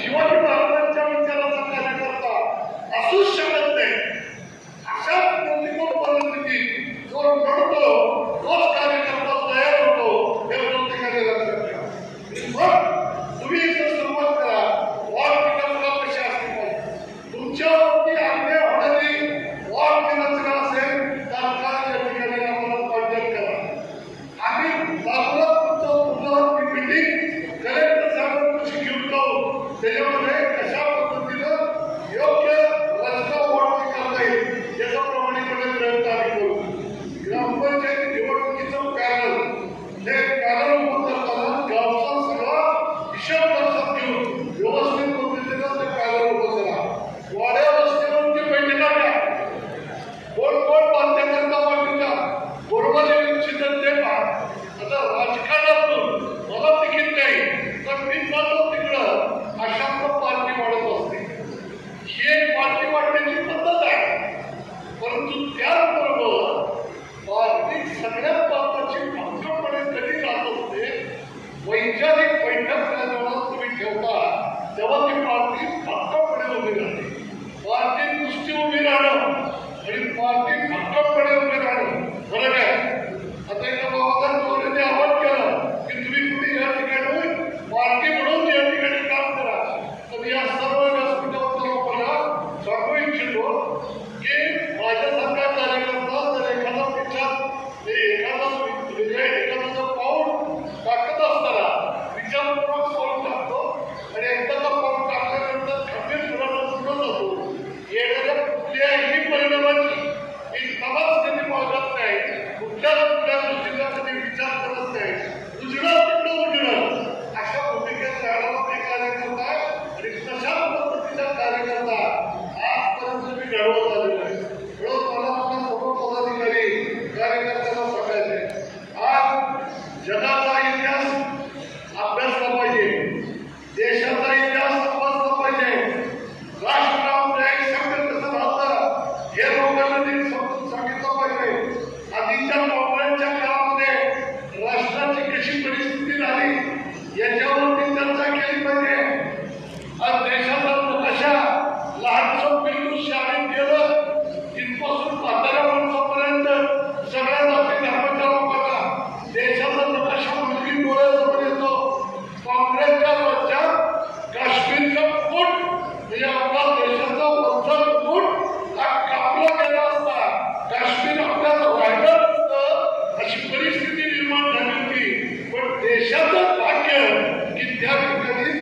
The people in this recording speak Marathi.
शिवाजी महाराजांच्या विचाराचा कार्यकर्ता असूच शकत नाही. अशा प्रतिकूल परिस्थितीत जो लढतो तोच कार्यकर्ता तयार होतो हे प्रत्येकाने लक्षात ठेवा. मग तुम्ही इथं सुरुवात करा. वॉर्ड विकासला कशी असली पाहिजे, तुमच्यावरती अन्याय होणारी वॉर्ड विकासला असेल तात्काळ या ठिकाणी आम्हाला कॉन्टॅक्ट करा. आम्ही बाजूला तुमचं मीटिंग कलेक्टर साहेबांपाशी घेऊन जाऊ. त्याच्यामध्ये